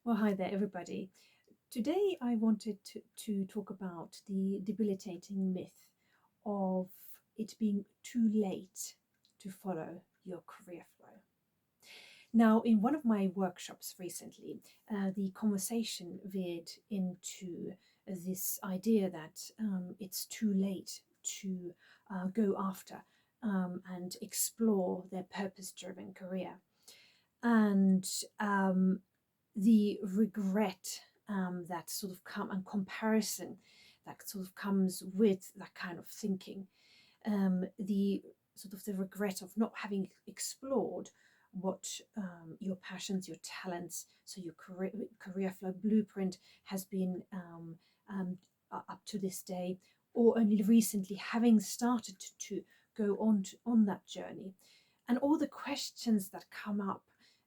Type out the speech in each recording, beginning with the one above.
Well, hi there, everybody. Today I wanted to talk about the debilitating myth of it being too late to follow your career flow. Now, in one of my workshops recently, the conversation veered into this idea that it's too late to go after and explore their purpose driven career. And the regret that sort of come and comparison that sort of comes with that kind of thinking, the sort of the regret of not having explored what your passions, your talents, so your career flow blueprint has been up to this day, or only recently having started to go on that journey, and all the questions that come up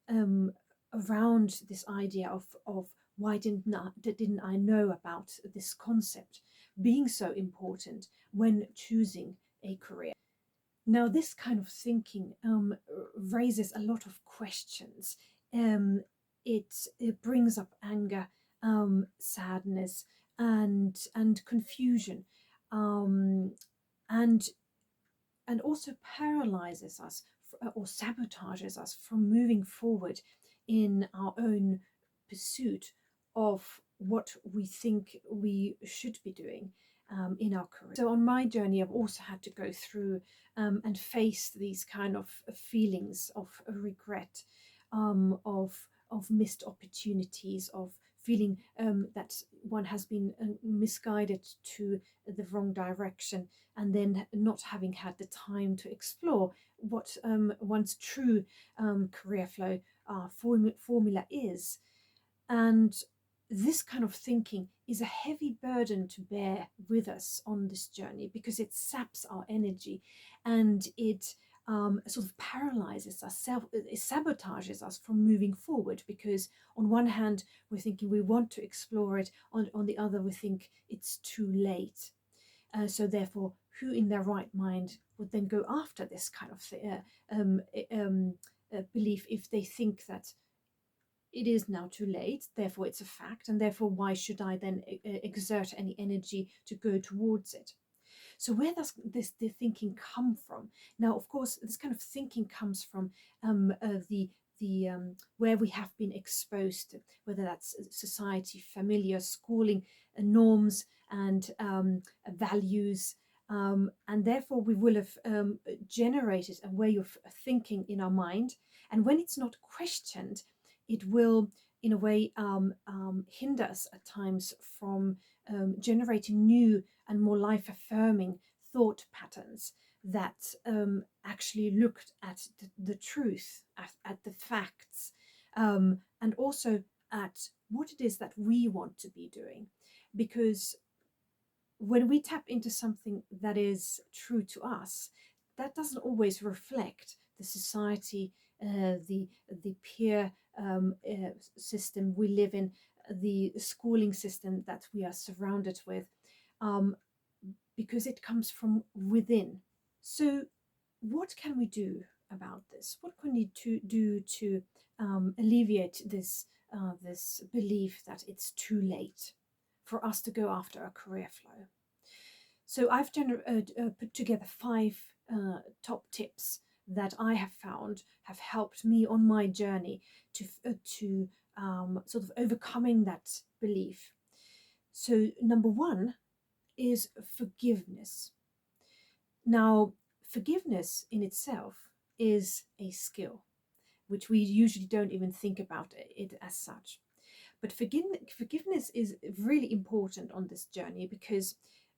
um, around this idea of why didn't I know about this concept being so important when choosing a career. Now, this kind of thinking raises a lot of questions. Um, it brings up anger, sadness, and confusion, um, and and also paralyzes us or sabotages us from moving forward in our own pursuit of what we think we should be doing in our career. So on my journey, I've also had to go through and face these kind of feelings of regret, of missed opportunities, of feeling that one has been misguided to the wrong direction, and then not having had the time to explore what one's true career flow formula is. And this kind of thinking is a heavy burden to bear with us on this journey because it saps our energy, and it sort of paralyzes us, it sabotages us from moving forward, because on one hand we're thinking we want to explore it, on the other we think it's too late. So therefore, who in their right mind would then go after this kind of belief if they think that it is now too late, therefore it's a fact, and therefore why should I then exert any energy to go towards it? So where does this the thinking come from? Now, of course, this kind of thinking comes from the where we have been exposed to, whether that's society, familiar, schooling, norms, and values. And therefore, we will have generated a way of thinking in our mind. And when it's not questioned, it will, in a way, hinder us at times from generating new and more life affirming thought patterns that actually looked at the truth, at the facts, and also at what it is that we want to be doing. Because when we tap into something that is true to us, that doesn't always reflect the society, the peer system we live in, the schooling system that we are surrounded with, um, because it comes from within. So, what can we do about this? What can we do to alleviate this belief that it's too late for us to go after a career flow? So I've put together 5 top tips that I have found have helped me on my journey to sort of overcoming that belief. So number 1 is forgiveness. Now, forgiveness in itself is a skill, which we usually don't even think about it as such. But forgiveness is really important on this journey because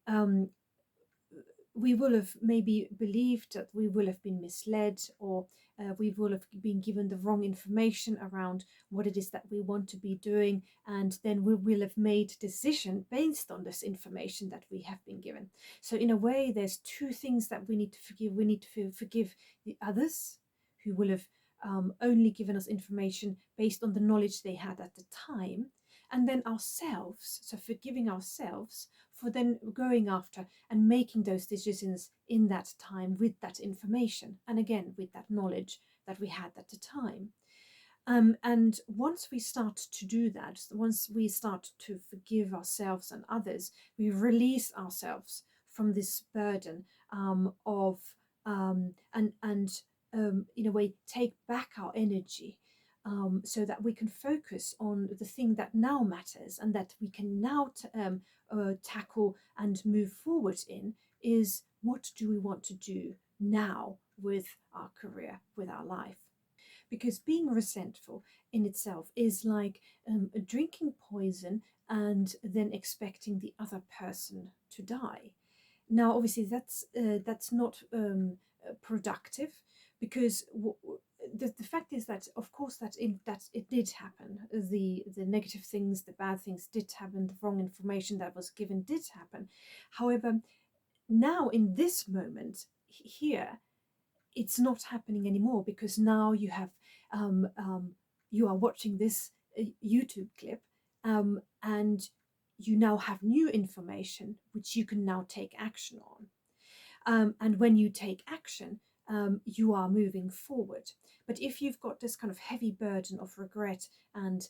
um, we will have maybe believed that we will have been misled, or we will have been given the wrong information around what it is that we want to be doing, and then we will have made decision based on this information that we have been given. So in a way, there's 2 things that we need to forgive. We need to forgive the others who will have only given us information based on the knowledge they had at the time, and then ourselves, so forgiving ourselves for then going after and making those decisions in that time with that information, and again with that knowledge that we had at the time. And once we start to do that, once we start to forgive ourselves and others, we release ourselves from this burden of and in a way take back our energy, so that we can focus on the thing that now matters and that we can now tackle and move forward in, is what do we want to do now with our career, with our life. Because being resentful in itself is like drinking poison and then expecting the other person to die. Now, obviously, that's not productive, because the fact is that, of course, that it did happen. The negative things, the bad things did happen. The wrong information that was given did happen. However, now in this moment here, it's not happening anymore, because now um, um, you are watching this YouTube clip, and you now have new information which you can now take action on. And when you take action, you are moving forward. But if you've got this kind of heavy burden of regret and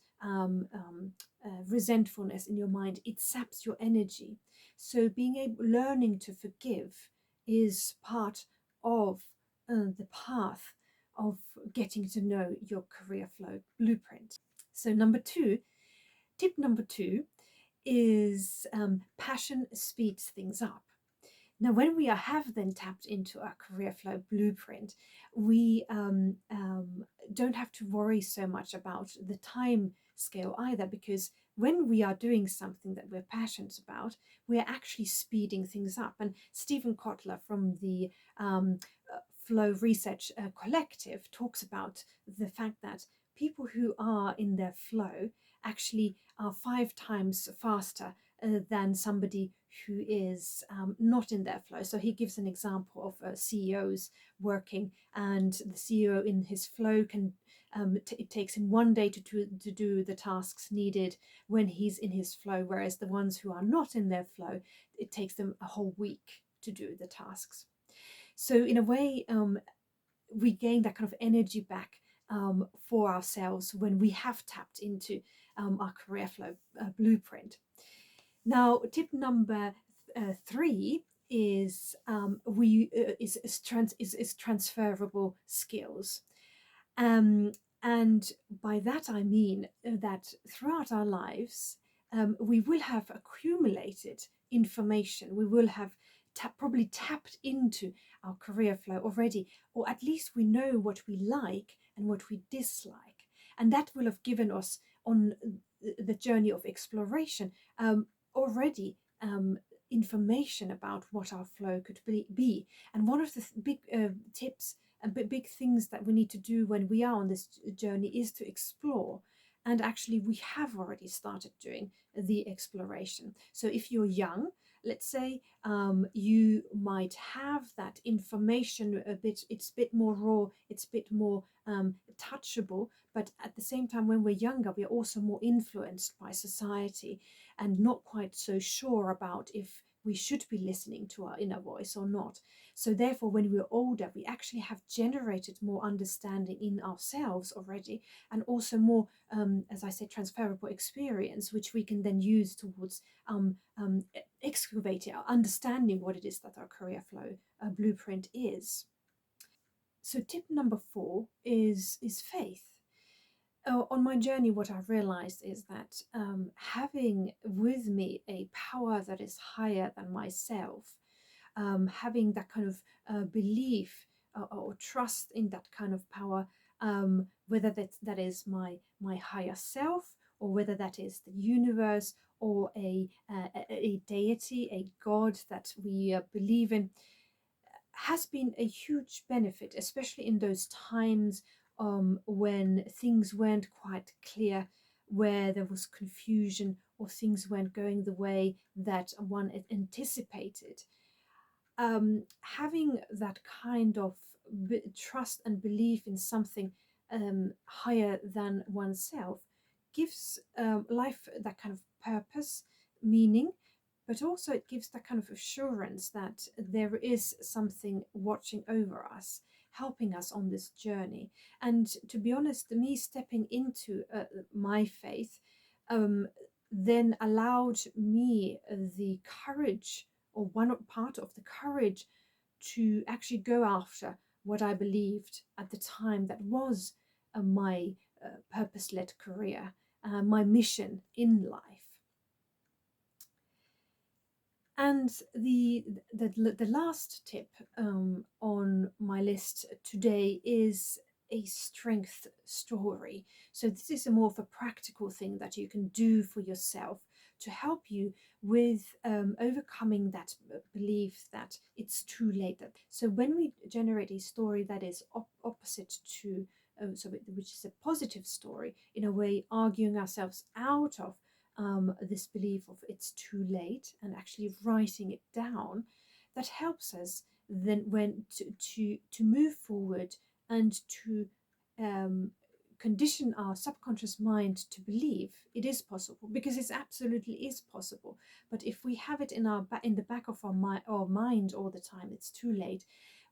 resentfulness in your mind, it saps your energy. So learning to forgive is part of the path of getting to know your career flow blueprint. So tip number two is passion speeds things up. Now, when we have then tapped into our career flow blueprint, we don't have to worry so much about the time scale either, because when we are doing something that we're passionate about, we're actually speeding things up. And Stephen Kotler from the Flow Research Collective talks about the fact that people who are in their flow actually are 5 times faster than somebody who is not in their flow. So he gives an example of CEOs working, and the CEO in his flow can it takes him one day to do the tasks needed when he's in his flow, whereas the ones who are not in their flow, it takes them a whole week to do the tasks. So in a way, we gain that kind of energy back for ourselves when we have tapped into our career flow blueprint. Now, tip number three is is transferable skills. Um, and by that I mean that throughout our lives, we will have accumulated information. We will have probably tapped into our career flow already, or at least we know what we like and what we dislike. And that will have given us on the journey of exploration already information about what our flow could be. And one of the big tips and big things that we need to do when we are on this journey is to explore. And actually, we have already started doing the exploration. So if you're young, let's say, you might have that information a bit, it's a bit more raw, it's a bit more touchable, but at the same time, when we're younger, we're also more influenced by society and not quite so sure about if we should be listening to our inner voice or not. So therefore, when we're older, we actually have generated more understanding in ourselves already, and also more, as I said, transferable experience, which we can then use towards excavating, understanding what it is that our career flow blueprint is. So tip number four is faith. On my journey, what I've realized is that having with me a power that is higher than myself, having that kind of belief or trust in that kind of power, whether that is my higher self, or whether that is the universe, or a deity, a god that we believe in, has been a huge benefit, especially in those times when things weren't quite clear, where there was confusion or things weren't going the way that one had anticipated. Having that kind of trust and belief in something higher than oneself gives life that kind of purpose, meaning, but also it gives that kind of assurance that there is something watching over us, helping us on this journey. And to be honest, me stepping into my faith um, then allowed me the courage, or one part of the courage, to actually go after what I believed at the time that was my purpose led career, my mission in life. And the last tip on my list today is a strength story. So this is a more of a practical thing that you can do for yourself to help you with overcoming that belief that it's too late. So when we generate a story that is opposite to which is a positive story, in a way arguing ourselves out of this belief of it's too late, and actually writing it down, that helps us then when to move forward and to um, condition our subconscious mind to believe it is possible, because it absolutely is possible. But if we have it in in the back of our mind all the time, it's too late,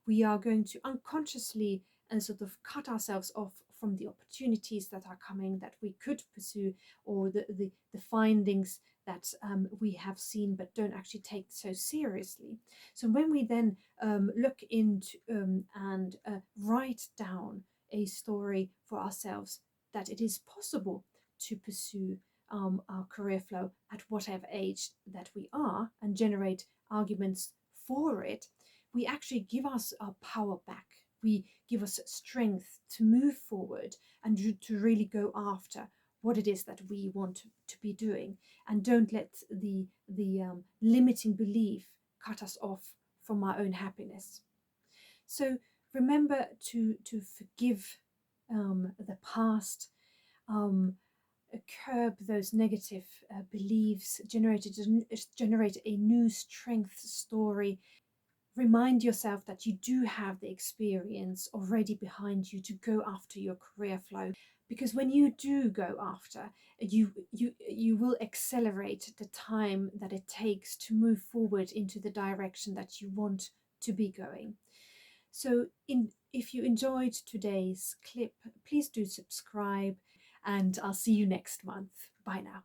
we are going to unconsciously and sort of cut ourselves off from the opportunities that are coming that we could pursue, or the findings that we have seen but don't actually take so seriously. So when we then look into and write down a story for ourselves that it is possible to pursue our career flow at whatever age that we are, and generate arguments for it, we actually give us our power back. We give us strength to move forward and to really go after what it is that we want to be doing, and don't let the limiting belief cut us off from our own happiness. So remember to forgive the past, um, curb those negative beliefs, generate a new strength story. Remind yourself that you do have the experience already behind you to go after your career flow, because when you do go after, you will accelerate the time that it takes to move forward into the direction that you want to be going. So if you enjoyed today's clip, please do subscribe, and I'll see you next month. Bye now.